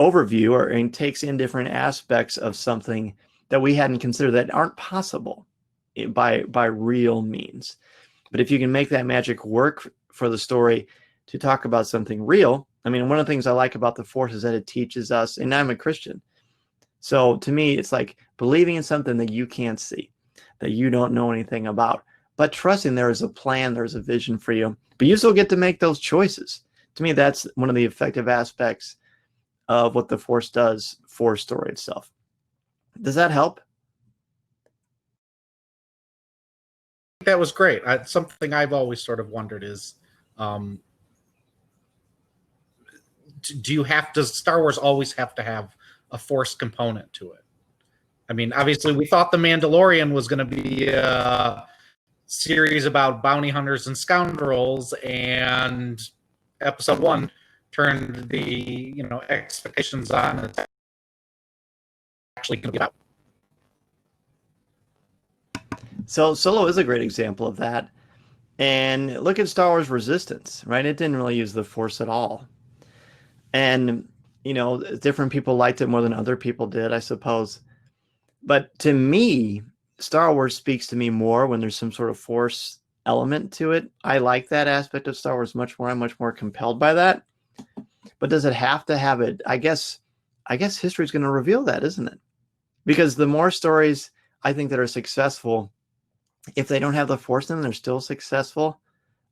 overview, and takes in different aspects of something that we hadn't considered that aren't possible by real means. But if you can make that magic work for the story to talk about something real, I mean, one of the things I like about the Force is that it teaches us, and I'm a Christian. So to me, it's like believing in something that you can't see, that you don't know anything about, but trusting there is a plan, there's a vision for you, but you still get to make those choices. To me, that's one of the effective aspects of what the Force does for story itself. Does that help?
That was great. Something I've always sort of wondered is, does Star Wars always have to have a Force component to it? I mean, obviously, we thought The Mandalorian was going to be a series about bounty hunters and scoundrels, and Episode 1 turned the expectations on it's actually going to be about.
So Solo is a great example of that. And look at Star Wars Resistance, right? It didn't really use the Force at all. And, different people liked it more than other people did, I suppose. But to me, Star Wars speaks to me more when there's some sort of Force element to it. I like that aspect of Star Wars much more. I'm much more compelled by that. But does it have to have it? I guess history is going to reveal that, isn't it? Because the more stories I think that are successful, if they don't have the Force in them, they're still successful.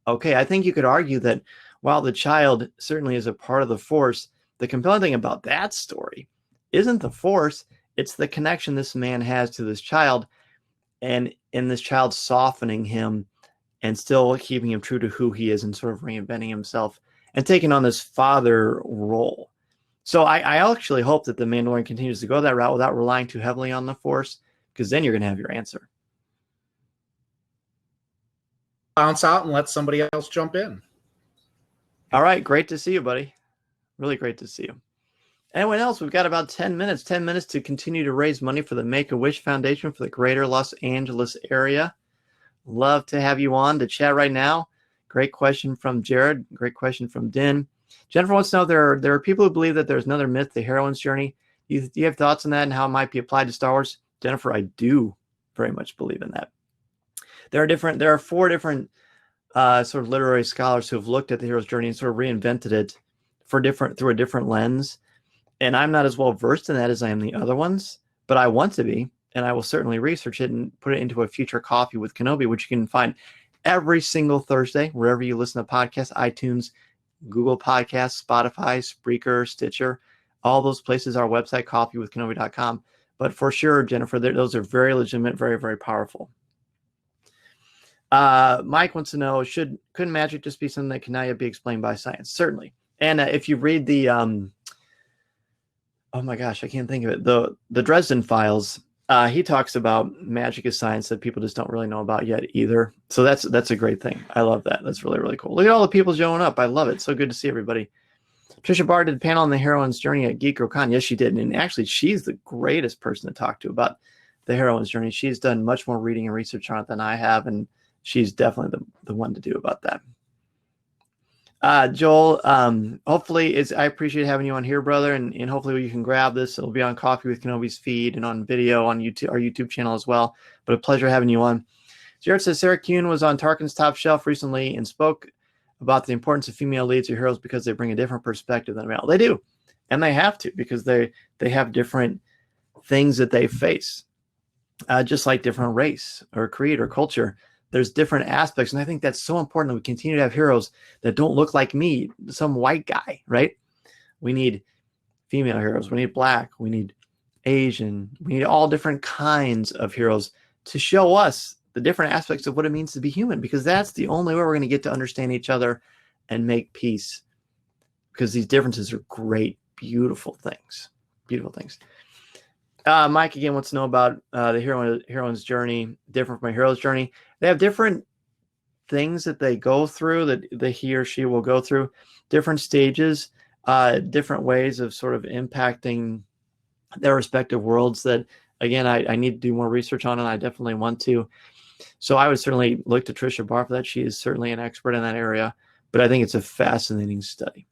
Okay, I think you could argue that while the child certainly is a part of the Force, the compelling thing about that story isn't the Force, it's the connection this man has to this child, and in this child softening him and still keeping him true to who he is and sort of reinventing himself and taking on this father role. So I actually hope that The Mandalorian continues to go that route without relying too heavily on the Force, because then you're going to have your answer.
Bounce out and let somebody else jump in.
All right, great to see you, buddy. Really great to see you. Anyone else? We've got about 10 minutes. 10 minutes to continue to raise money for the Make-A-Wish Foundation for the greater Los Angeles area. Love to have you on to chat right now. Great question from Jared. Great question from Din. Jennifer wants to know, there are people who believe that there's another myth, the heroine's journey. Do you have thoughts on that and how it might be applied to Star Wars? Jennifer, I do very much believe in that. There are 4 different sort of literary scholars who have looked at the hero's journey and sort of reinvented it through a different lens. And I'm not as well versed in that as I am the other ones, but I want to be, and I will certainly research it and put it into a future coffee with Kenobi, which you can find every single Thursday, wherever you listen to podcasts, iTunes, Google Podcasts, Spotify, Spreaker, Stitcher, all those places, our website, coffeewithkenobi.com. But for sure, Jennifer, those are very legitimate, very, very powerful. Mike wants to know, couldn't magic just be something that can now yet be explained by science? Certainly. And if you read the, oh my gosh, I can't think of it, the Dresden Files, he talks about magic as science that people just don't really know about yet either. So that's a great thing. I love that. That's really, really cool. Look at all the people showing up. I love it. So good to see everybody. Trisha Barr did a panel on the heroine's journey at GeekGrowCon. Yes, she did. And actually, she's the greatest person to talk to about the heroine's journey. She's done much more reading and research on it than I have, and she's definitely the one to do about that. Joel, hopefully I appreciate having you on here, brother, and hopefully you can grab this. It'll be on Coffee with Kenobi's feed and on video on YouTube, our YouTube channel as well. But a pleasure having you on. Jared says Sarah Kuhn was on Tarkin's Top Shelf recently and spoke about the importance of female leads or heroes because they bring a different perspective than male. They do, and they have to, because they have different things that they face, just like different race or creed or culture. There's different aspects, and I think that's so important that we continue to have heroes that don't look like me, some white guy, right? We need female heroes. We need Black. We need Asian. We need all different kinds of heroes to show us the different aspects of what it means to be human, because that's the only way we're going to get to understand each other and make peace, because these differences are great, beautiful things. Beautiful things. Mike again wants to know about the heroine's journey, different from a hero's journey. They have different things that they go through, that he or she will go through, different stages, different ways of sort of impacting their respective worlds that, again, I need to do more research on, and I definitely want to. So I would certainly look to Trisha Barr for that. She is certainly an expert in that area, but I think it's a fascinating study.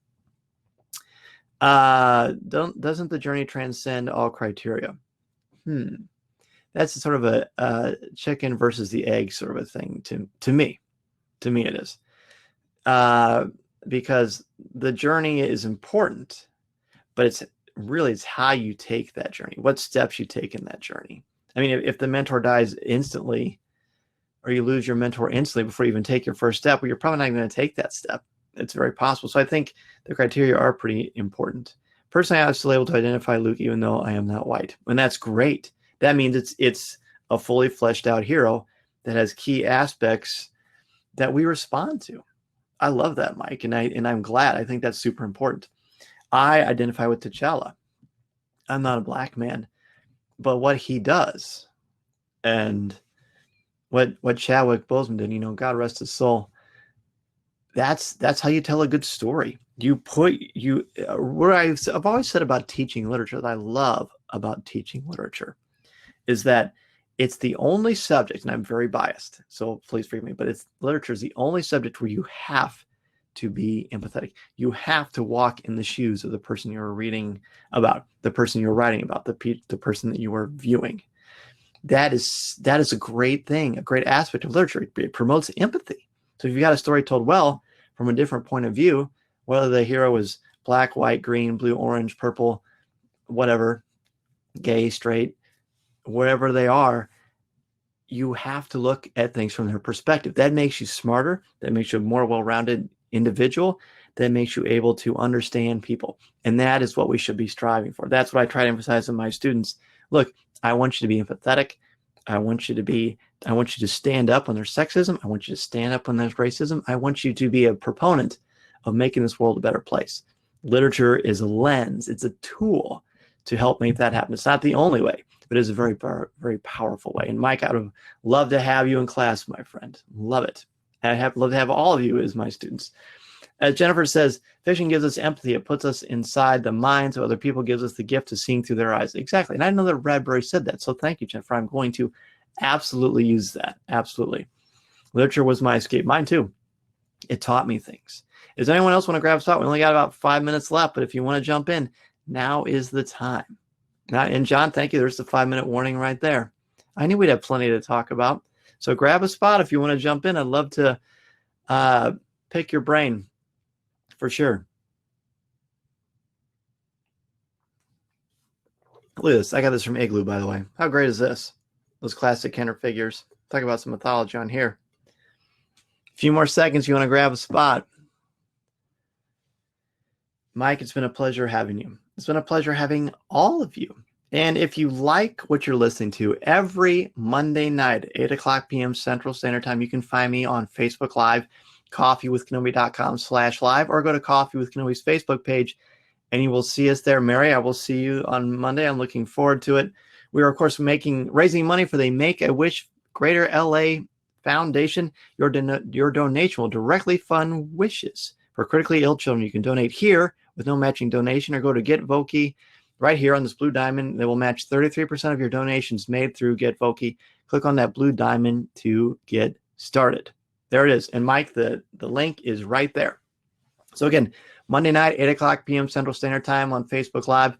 Doesn't the journey transcend all criteria? That's sort of a chicken versus the egg sort of a thing to me. To me, it is. Because the journey is important, but it's how you take that journey, what steps you take in that journey. I mean, if the mentor dies instantly, or you lose your mentor instantly before you even take your first step, well, you're probably not going to take that step. It's very possible. So I think the criteria are pretty important. Personally, I was still able to identify Luke, even though I am not white. And that's great. That means it's a fully fleshed out hero that has key aspects that we respond to. I love that, Mike. And I'm glad. I think that's super important. I identify with T'Challa. I'm not a Black man, but what he does and what Chadwick Boseman did, God rest his soul, that's how you tell a good story. What I've always said about teaching literature that I love about teaching literature is that it's the only subject, and I'm very biased, so please forgive me, but literature is the only subject where you have to be empathetic. You have to walk in the shoes of the person you're reading about, the person you're writing about, the person that you are viewing. That is a great thing, a great aspect of literature. It promotes empathy. So if you've got a story told well from a different point of view, whether the hero is Black, white, green, blue, orange, purple, whatever, gay, straight, wherever they are, you have to look at things from their perspective. That makes you smarter. That makes you a more well-rounded individual. That makes you able to understand people. And that is what we should be striving for. That's what I try to emphasize to my students. Look, I want you to be empathetic. I want you to stand up when there's sexism. I want you to stand up when there's racism. I want you to be a proponent of making this world a better place. Literature is a lens. It's a tool to help make that happen. It's not the only way, but it's a very, very powerful way. And Mike, I would love to have you in class, my friend. Love it. I'd love to have all of you as my students. As Jennifer says, fiction gives us empathy. It puts us inside the minds of other people, gives us the gift of seeing through their eyes. Exactly. And I know that Bradbury said that. So thank you, Jennifer. I'm going to absolutely use that. Absolutely. Literature was my escape. Mine too. It taught me things. Does anyone else want to grab a spot? We only got about 5 minutes left, but if you want to jump in, now is the time. Now, and John, thank you. There's the 5-minute warning right there. I knew we'd have plenty to talk about. So grab a spot if you want to jump in. I'd love to pick your brain for sure. Look at this. I got this from Igloo, by the way. How great is this? Those classic Kenner figures. Talk about some mythology on here. A few more seconds. You want to grab a spot. Mike, it's been a pleasure having you. It's been a pleasure having all of you. And if you like what you're listening to, every Monday night, 8 o'clock p.m. Central Standard Time, you can find me on Facebook Live, coffeewithkenobi.com/live, or go to Coffee with Kenobi's Facebook page, and you will see us there. Mary, I will see you on Monday. I'm looking forward to it. We are, of course, raising money for the Make-A-Wish Greater LA Foundation. Your donation will directly fund wishes for critically ill children. You can donate here with no matching donation, or go to Get Voki right here on this blue diamond. They will match 33% of your donations made through Get Voki. Click on that blue diamond to get started. There it is. And Mike, the link is right there. So again, Monday night, 8 o'clock p.m. Central Standard Time on Facebook Live.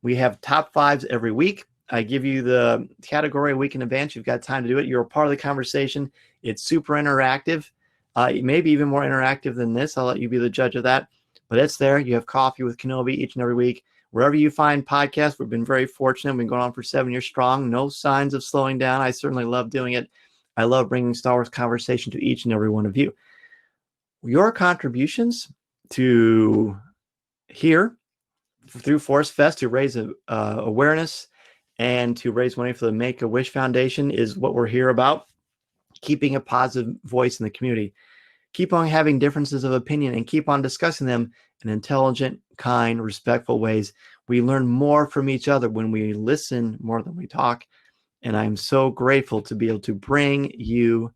We have top fives every week. I give you the category a week in advance. You've got time to do it. You're a part of the conversation. It's super interactive. Maybe even more interactive than this. I'll let you be the judge of that. But it's there. You have Coffee with Kenobi each and every week. Wherever you find podcasts, we've been very fortunate. We've been going on for 7 years strong. No signs of slowing down. I certainly love doing it. I love bringing Star Wars conversation to each and every one of you. Your contributions to here through Forcefest to raise awareness and to raise money for the Make-A-Wish Foundation is what we're here about. Keeping a positive voice in the community. Keep on having differences of opinion and keep on discussing them in intelligent, kind, respectful ways. We learn more from each other when we listen more than we talk. And I'm so grateful to be able to bring you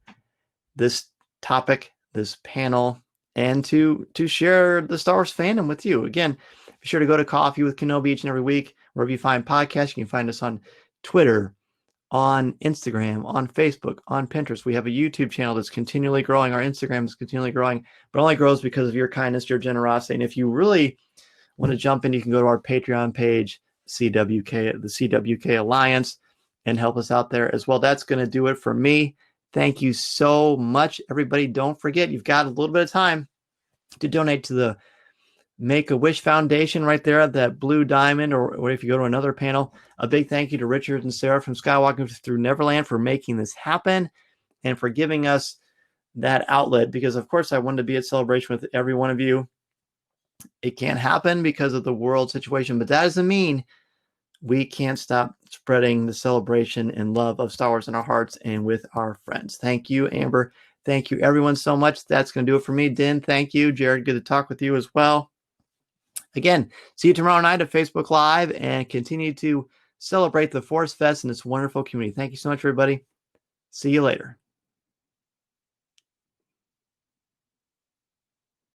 this topic, this panel, and to share the Star Wars fandom with you. Again, be sure to go to Coffee with Kenobi each and every week. Wherever you find podcasts, you can find us on Twitter, on Instagram, on Facebook, on Pinterest. We have a YouTube channel that's continually growing. Our Instagram is continually growing, but only grows because of your kindness, your generosity. And if you really want to jump in, you can go to our Patreon page, CWK, the CWK Alliance, and help us out there as well. That's going to do it for me. Thank you so much, everybody. Don't forget, you've got a little bit of time to donate to the Make-A-Wish Foundation right there, that blue diamond, or if you go to another panel. A big thank you to Richard and Sarah from Skywalking Through Neverland for making this happen and for giving us that outlet, because of course I wanted to be at Celebration with every one of you. It can't happen because of the world situation, but that doesn't mean we can't stop spreading the celebration and love of Star Wars in our hearts and with our friends. Thank you, Amber. Thank you, everyone, so much. That's going to do it for me. Din, thank you. Jared, good to talk with you as well. Again, see you tomorrow night at Facebook Live and continue to celebrate the Force Fest and this wonderful community. Thank you so much, everybody. See you later.